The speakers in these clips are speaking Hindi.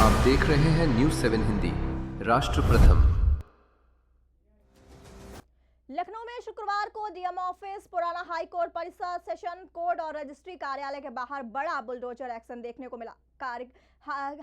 आप देख रहे हैं न्यूज़ 7 हिंदी, राष्ट्र प्रथम। लखनऊ में शुक्रवार को डीएम ऑफिस, पुराना हाई कोर्ट परिसर, सेशन कोर्ट और रजिस्ट्री कार्यालय के बाहर बड़ा बुलडोजर एक्शन देखने को मिला।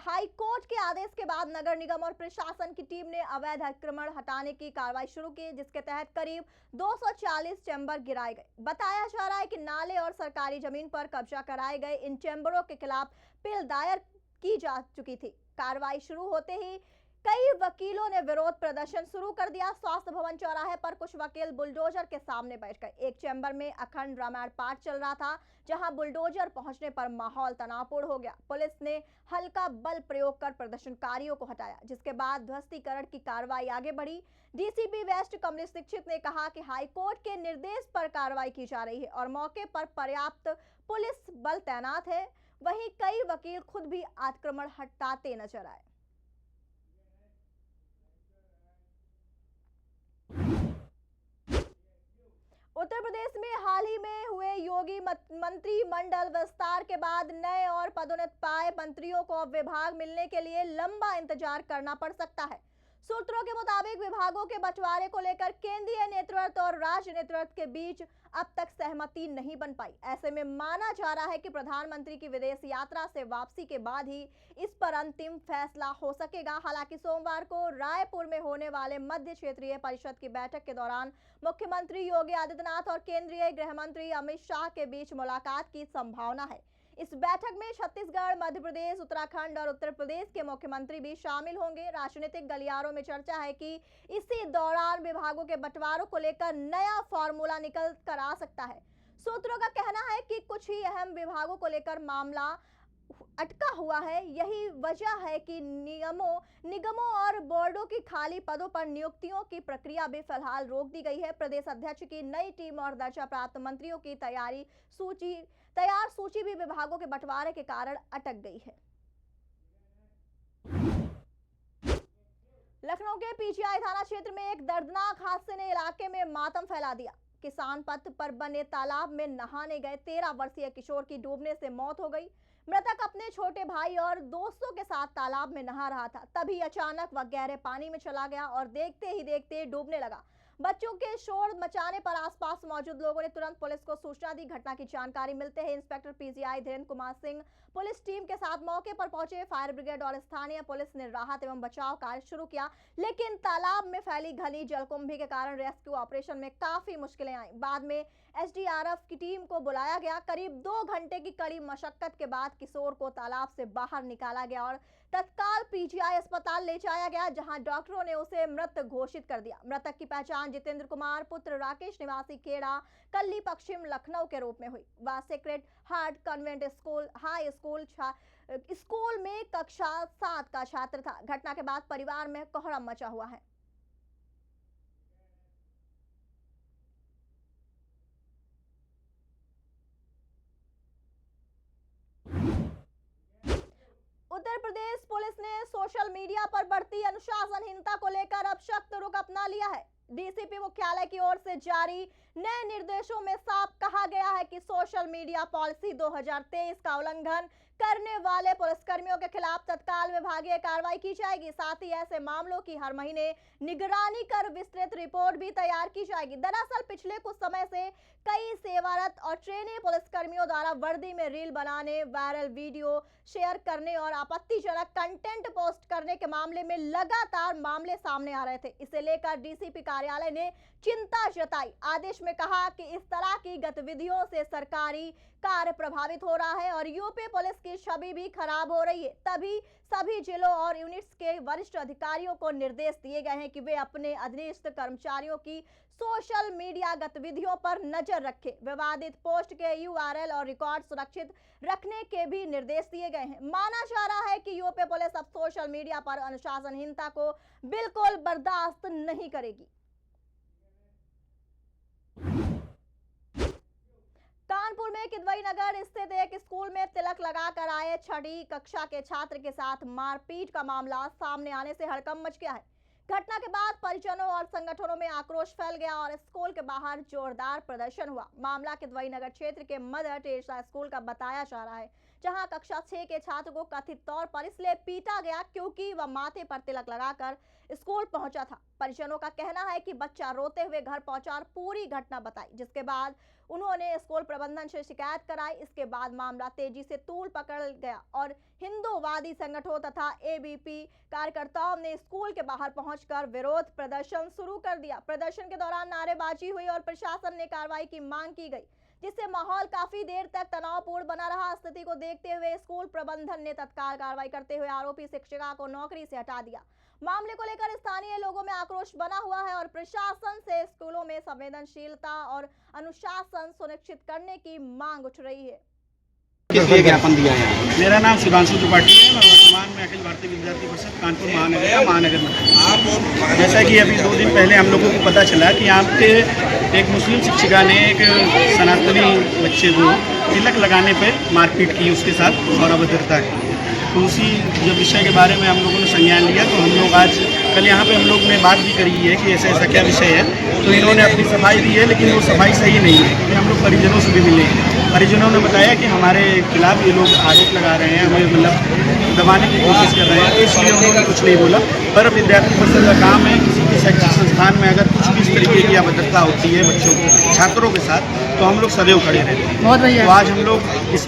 हाई कोर्ट के आदेश के बाद नगर निगम और प्रशासन की टीम ने अवैध अतिक्रमण हटाने की कार्रवाई शुरू की, जिसके तहत करीब 240 चैम्बर गिराए गए। बताया जा रहा है कि नाले और सरकारी जमीन पर कब्जा कराए गए इन चैम्बरों के खिलाफ अपील दायर की जा चुकी थी। कार्रवाई शुरू होते ही कई वकीलों ने विरोध प्रदर्शन शुरू कर दिया। स्वास्थ्य भवन चौराहे पर कुछ वकील बुलडोजर के सामने बैठ गए। एक चैम्बर में अखंड रामायण पाठ चल रहा था, जहां बुलडोजर पहुंचने पर माहौल तनावपूर्ण हो गया। पुलिस ने हल्का बल प्रयोग कर प्रदर्शनकारियों को हटाया, जिसके बाद ध्वस्तीकरण की कार्रवाई आगे बढ़ी। डीसीपी वेस्ट कमलेश दीक्षित ने कहा कि हाईकोर्ट के निर्देश पर कार्रवाई की जा रही है और मौके पर पर्याप्त पुलिस बल तैनात है। वहीं कई वकील खुद भी अतिक्रमण हटाते नजर आए। उत्तर प्रदेश में हाल ही में हुए योगी मंत्रिमंडल विस्तार के बाद नए और पदोन्नत पाए मंत्रियों को अब विभाग मिलने के लिए लंबा इंतजार करना पड़ सकता है। सूत्रों के मुताबिक विभागों के बंटवारे को लेकर केंद्रीय नेतृत्व और राज्य नेतृत्व के बीच अब तक सहमति नहीं बन पाई। ऐसे में माना जा रहा है कि प्रधानमंत्री की विदेश यात्रा से वापसी के बाद ही इस पर अंतिम फैसला हो सकेगा। हालांकि सोमवार को रायपुर में होने वाले मध्य क्षेत्रीय परिषद की बैठक के दौरान मुख्यमंत्री योगी आदित्यनाथ और केंद्रीय गृह मंत्री अमित शाह के बीच मुलाकात की संभावना है। इस बैठक में छत्तीसगढ़, मध्य प्रदेश, उत्तराखंड और उत्तर प्रदेश के मुख्यमंत्री भी शामिल होंगे। राजनीतिक गलियारों में चर्चा है कि इसी दौरान विभागों के बंटवारों को लेकर नया फॉर्मूला निकल कर आ सकता है। सूत्रों का कहना है कि कुछ ही अहम विभागों को लेकर मामला अटका हुआ है। यही वजह है कि निगमों और बोर्डों की खाली पदों पर नियुक्तियों की प्रक्रिया भी फिलहाल रोक दी गई है। प्रदेश अध्यक्ष की नई टीम और दर्जा प्राप्त मंत्रियों की तैयार सूची भी विभागों के बंटवारे के कारण अटक गई है। लखनऊ के पीजीआई थाना क्षेत्र में एक दर्दनाक हादसे ने इलाके में मातम फैला दिया। किसान पथ पर बने तालाब में नहाने गए 13 वर्षीय किशोर की डूबने से मौत हो गई। मृतक अपने छोटे भाई और दोस्तों के साथ तालाब में नहा रहा था, तभी अचानक वह गहरे पानी में चला गया और देखते ही देखते डूबने लगा। बच्चों के शोर मचाने पर आसपास मौजूद लोगों ने तुरंत पुलिस को सूचना दी। घटना की जानकारी मिलते ही inspector PGI Dhirendra Kumar Singh police team के साथ मौके पर पहुंचे। फायर ब्रिगेड और स्थानीय पुलिस ने राहत एवं बचाव कार्य शुरू किया, लेकिन तालाब में फैली घनी जलकुंभी के कारण रेस्क्यू ऑपरेशन में काफी मुश्किलें आई। बाद में एसडीआरएफ की टीम को बुलाया गया। करीब 2 घंटे की कड़ी मशक्कत के बाद किशोर को तालाब से बाहर निकाला गया और तत्काल पीजीआई अस्पताल ले जाया गया, जहां डॉक्टरों ने उसे मृत घोषित कर दिया। मृतक की पहचान जितेंद्र कुमार पुत्र राकेश निवासी खेड़ा कल्ली पश्चिम लखनऊ के रूप में हुई। वह sacred heart convent school high school में कक्षा 7 का छात्र था। घटना के बाद परिवार में कोहराम मचा हुआ है। उत्तर प्रदेश पुलिस ने सोशल मीडिया पर बढ़ती अनुशासनहीनता को लेकर अब सख्त रुख अपना लिया है। डीसीपी मुख्यालय की ओर से जारी नए निर्देशों में साफ कहा गया है कि सोशल मीडिया पॉलिसी 2023 का उल्लंघन करने वाले पुलिसकर्मियों के खिलाफ तत्काल विभागीय कार्रवाई की जाएगी। साथ ही ऐसे मामलों की हर महीने निगरानी कर विस्तृत रिपोर्ट भी तैयार की जाएगी। दरअसल पिछले कुछ समय से कई सेवारत और ट्रेनी पुलिसकर्मियों द्वारा वर्दी में रील बनाने, वायरल वीडियो शेयर करने और आपत्तिजनक कंटेंट पोस्ट करने के मामले में लगातार मामले सामने आ रहे थे। इसे लेकर डीसीपी कार्यालय ने चिंता जताई। आदेश में कहा कि इस तरह की गतिविधियों से सरकारी कार्य प्रभावित हो रहा है और यूपी पुलिस की छवि भी खराब हो रही है। तभी सभी जिलों और यूनिट्स के वरिष्ठ अधिकारियों को निर्देश दिए गए हैं कि वे अपने अधीनस्थ कर्मचारियों की सोशल मीडिया गतिविधियों पर नजर रखें। विवादित पोस्ट के यूआरएल और रिकॉर्ड सुरक्षित रखने के भी निर्देश दिए गए हैं। माना जा रहा है कि यूपी पुलिस अब सोशल मीडिया पर अनुशासनहीनता को बिल्कुल बर्दाश्त नहीं करेगी। कानपुर में किदवई नगर स्थित एक स्कूल में तिलक लगाकर आए 6वीं कक्षा के छात्र के साथ मारपीट का मामला सामने आने से हड़कंप मच गया है। घटना के बाद परिजनों और संगठनों में आक्रोश फैल गया और स्कूल के बाहर जोरदार प्रदर्शन हुआ। मामला किदवई नगर क्षेत्र के मदर टेरेसा स्कूल का बताया जा रहा है, जहां कक्षा 6 के छात्र को कथित तौर पर इसलिए पीटा गया क्योंकि वह माथे पर तिलक लगाकर स्कूल पहुंचा था। परिजनों का कहना है कि बच्चा रोते हुए घर पहुंचा और पूरी घटना बताई, जिसके बाद उन्होंने स्कूल प्रबंधन से शिकायत कराई। इसके बाद मामला तेजी से तूल पकड़ गया और हिंदूवादी संगठनों तथा एबीपी कार्यकर्ताओं ने स्कूल के बाहर पहुंचकर विरोध प्रदर्शन शुरू कर दिया। प्रदर्शन के दौरान नारेबाजी हुई और प्रशासन ने कार्रवाई की मांग की गई, जिससे माहौल काफी देर तक तनावपूर्ण बना रहा। स्थिति को देखते हुए स्कूल प्रबंधन ने तत्काल कार्रवाई करते हुए आरोपी शिक्षिका को नौकरी से हटा दिया। मामले को लेकर स्थानीय लोगों में आक्रोश बना हुआ है और प्रशासन से स्कूलों में संवेदनशीलता और अनुशासन सुनिश्चित करने की मांग उठ रही है। किस लिए ज्ञापन दिया है? मेरा नाम शिवांशु त्रिपाठी है। मैं वर्तमान में अखिल भारतीय विद्यार्थी परिषद कानपुर महानगर का महानगर मंत्री। जैसा कि अभी 2 दिन पहले हम लोगों को पता चला कि यहाँ पे एक मुस्लिम शिक्षिका ने एक सनातनी बच्चे को तिलक लगाने पे मारपीट की, उसके साथ और अभद्रता की। तो उसी जो विषय के बारे में हम लोगों ने संज्ञान लिया, तो हम लोग आज कल यहाँ पे हम लोग ने बात भी करी है कि ऐसा ऐसा क्या विषय है। तो इन्होंने अपनी सफाई दी है, लेकिन वो सफाई सही नहीं है। क्योंकि हम लोग परिजनों से भी मिले हैं। परिजनों ने बताया कि हमारे खिलाफ ये लोग आरोप लगा रहे हैं, हमें मतलब दबाने की कोशिश कर रहे हैं, तो इसलिए उन्होंने कुछ नहीं बोला। पर विद्यार्थी परिषद का काम है, किसी भी शैक्षिक संस्थान में अगर कुछ भी इस तरीके की अभद्रता होती है बच्चों को, छात्रों के साथ, तो हम लोग सदैव खड़े रहते हैं। बहुत बढ़िया। तो आज हम लोग इस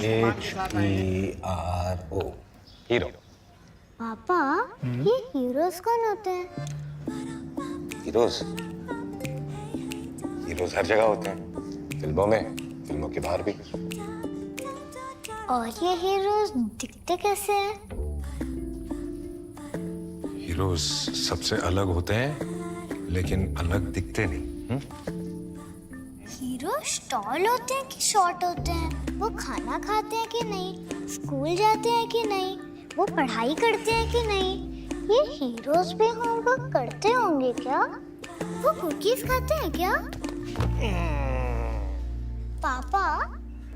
हीरो। पापा, ये हीरोज कौन होते हैं? हीरोज हर जगह होते हैं, फिल्मों में, फिल्मों के बाहर भी। और ये हीरोज दिखते कैसे हैं? हीरोज सबसे अलग होते हैं, लेकिन अलग दिखते नहीं। हीरो टॉल होते हैं कि शॉर्ट होते हैं? वो खाना खाते हैं कि नहीं? स्कूल जाते हैं कि नहीं? वो पढ़ाई करते हैं कि नहीं? ये हीरोज भी होमवर्क करते होंगे क्या? वो कुकीज खाते हैं क्या? पापा,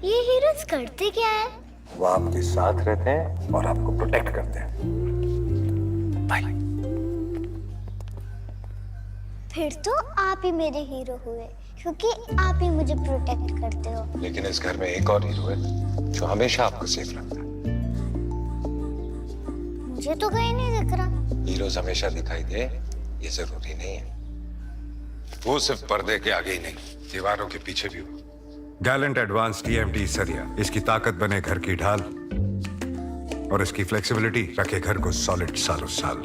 ये हीरोज करते क्या है? वो आपके साथ रहते हैं और आपको प्रोटेक्ट करते हैं। बाय। फिर तो आप ही मेरे हीरो हुए, क्योंकि आप ही मुझे प्रोटेक्ट करते हो। लेकिन इस घर में एक और हीरो है जो हमेशा आपको सेफ रखता है। मुझे तो कहीं नहीं दिख रहा। हीरोज हमेशा दिखाई दे ये जरूरी नहीं है। वो सिर्फ पर्दे के आगे ही नहीं, दीवारों के पीछे भी हो। गैलेंट एडवांस टीएमटी सरिया, इसकी ताकत बने घर की ढाल और इसकी फ्लेक्सिबिलिटी रखे घर को सॉलिड सालों साल।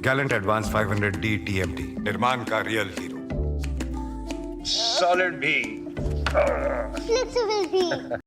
गैलेंट एडवांस 500D टीएमटी, निर्माण का रियल हीरो। सॉलिड भी, फ्लेक्सिबल भी।